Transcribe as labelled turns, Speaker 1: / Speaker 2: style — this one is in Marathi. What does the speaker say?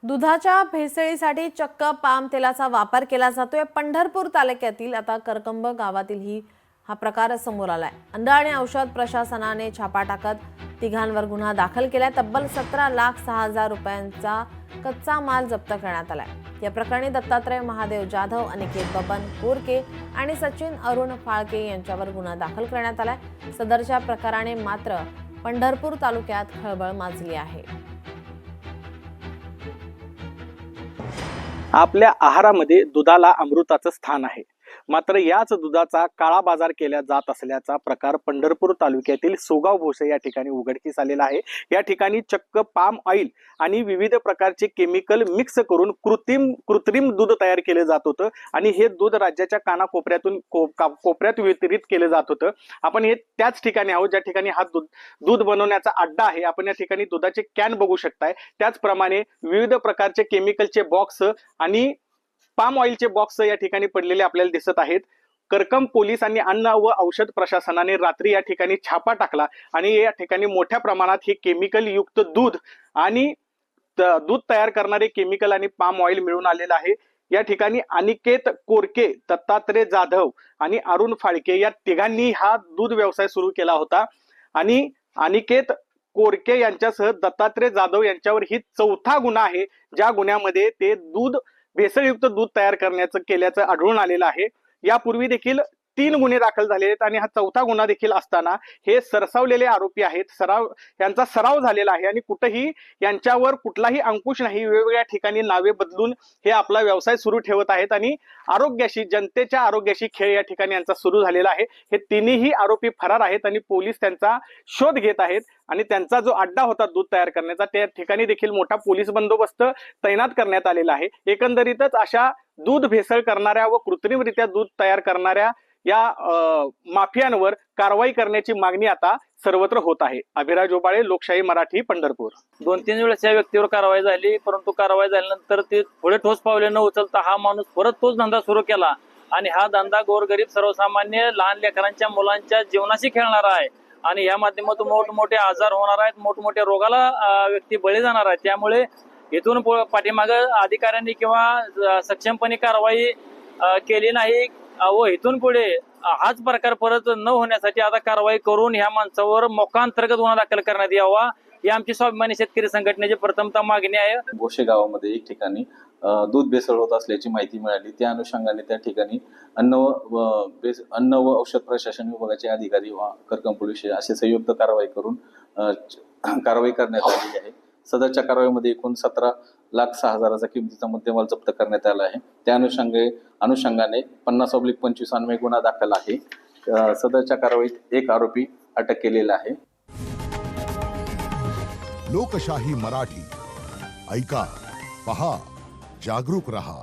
Speaker 1: दुधाच्या भेसळीसाठी चक्क पाम तेलाचा वापर केला जातोय। पंढरपूर तालुक्यातील आता करकंब गावातील हा प्रकार समोर आलाय। अन्न आणि औषध प्रशासनाने छापा टाकत तिघांवर गुन्हा दाखल केलाय। तब्बल 17,06,000 रुपयांचा कच्चा माल जप्त करण्यात आलाय। या प्रकरणी दत्तात्रय महादेव जाधव, अनिकेत बबन कोरके आणि सचिन अरुण फाळके यांच्यावर गुन्हा दाखल करण्यात आलाय। सदरच्या प्रकाराने मात्र पंढरपूर तालुक्यात खळबळ माजली आहे।
Speaker 2: आपल्या आहारामध्ये दुधाला अमृताचं स्थान आहे, मात्र याच दुधाचा काळा बाजार केला जात असल्याचा प्रकार पंढरपूर तालुक्यातील सोगाव भोसे या ठिकाणी उघडकीस आलेला आहे। या ठिकाणी चक्क पाम ऑइल आणि विविध प्रकारचे केमिकल मिक्स करून कृत्रिम दूध तयार केले जात होतं आणि हे दूध राज्याच्या कानाकोपऱ्यातून कोपऱ्यात वितरित केले जात होतं। आपण हे त्याच ठिकाणी आहोत ज्या ठिकाणी हा दूध बनवण्याचा अड्डा आहे। आपण या ठिकाणी दुधाचे कॅन बघू शकताय। त्याचप्रमाणे विविध प्रकारचे केमिकलचे बॉक्स आणि पाम ऑइलचे बॉक्स या ठिकाणी पडलेले आपल्याला दिसत आहेत। करकंब पोलीस आणि अन्न व औषध प्रशासनाने रात्री या ठिकाणी छापा टाकला आणि या ठिकाणी मोठ्या प्रमाणात हे केमिकल युक्त दूध आणि दूध तयार करणारे केमिकल आणि पाम ऑइल मिळून आलेलं आहे। या ठिकाणी अनिकेत कोरके, दत्तात्रय जाधव आणि अरुण फाळके या तिघांनी हा दूध व्यवसाय सुरू केला होता आणि अनिकेत कोरके यांच्यासह दत्तात्रय जाधव यांच्यावर ही चौथा गुन्हा आहे, ज्या गुन्ह्यामध्ये ते भेसळयुक्त दूध तयार केल्याचं आढळून आलेलं आहे। यापूर्वी देखील 3 गुन्हे दाखल झाले आहेत आणि हा चौथा गुन्हा देखील असताना हे सरसावलेले आरोपी आहेत। यांचा सराव झालेला आहे आणि कुठेही यांच्यावर कुठलाही अंकुश नाही। वेगवेगळ्या ठिकाणी नावे बदलून हे आपला व्यवसाय सुरू ठेवत आहेत आणि जनतेच्या आरोग्याशी खेळ या ठिकाणी यांचा सुरू झालेला आहे। हे तिन्ही आरोपी फरार आहेत आणि पोलीस त्यांचा शोध घेत आहेत आणि त्यांचा जो अड्डा होता दूध तयार करण्याचा, त्या ठिकाणी देखील मोठा पोलीस बंदोबस्त तैनात करण्यात आलेला आहे। एकंदरीतच अशा दूध भेसळ करणाऱ्या व कृत्रिमरित्या दूध तयार करणाऱ्या या माफियांवर कारवाई करण्याची मागणी आता सर्वत्र होत आहे। अभिराज ओबाळे, लोकशाही मराठी, पंढरपूर।
Speaker 3: 2-3 वेळेस या व्यक्तीवर कारवाई झाली, परंतु कारवाई झाल्यानंतर ते पुढे ठोस पावले न उचलता हा माणूस परत तोच धंदा सुरू केला आणि हा धंदा गोरगरीब सर्वसामान्य लहान लेकरांच्या मुलांच्या जीवनाशी खेळणारा आहे आणि या माध्यमातून मोठमोठे आजार होणार आहेत, मोठमोठ्या रोगाला व्यक्ती बळी जाणार आहेत। त्यामुळे इथून पाठीमागे अधिकाऱ्यांनी किंवा सक्षमपणे कारवाई केली नाही व इथून पुढे हाच प्रकार परत न होण्यासाठी आता कारवाई करून ह्या माणसावर मोक्काअंतर्गत गुन्हा दाखल करण्यात यावा, ही आमची स्वाभिमानी शेतकरी संघटनेची प्रथमतः मागणी आहे।
Speaker 4: भोसे गावामध्ये एक ठिकाणी दूध भेसळ होत असल्याची माहिती मिळाली। त्या अनुषंगाने त्या ठिकाणी अन्न व औषध प्रशासन विभागाचे अधिकारी व करकंब पोलीस असे संयुक्त कारवाई करून कारवाई करण्यात आलेली आहे। सदरच्या कारवाईमध्ये एकूण 17,06,000 किमतीचा मुद्देमाल जप्त करण्यात आला आहे। त्या अनुषंगाने 50/25 अन्वये गुन्हा दाखल आहे। सदरच्या कारवाईत एक आरोपी अटक केलेला आहे।
Speaker 5: लोकशाही मराठी ऐका, पहा, जागरूक रहा।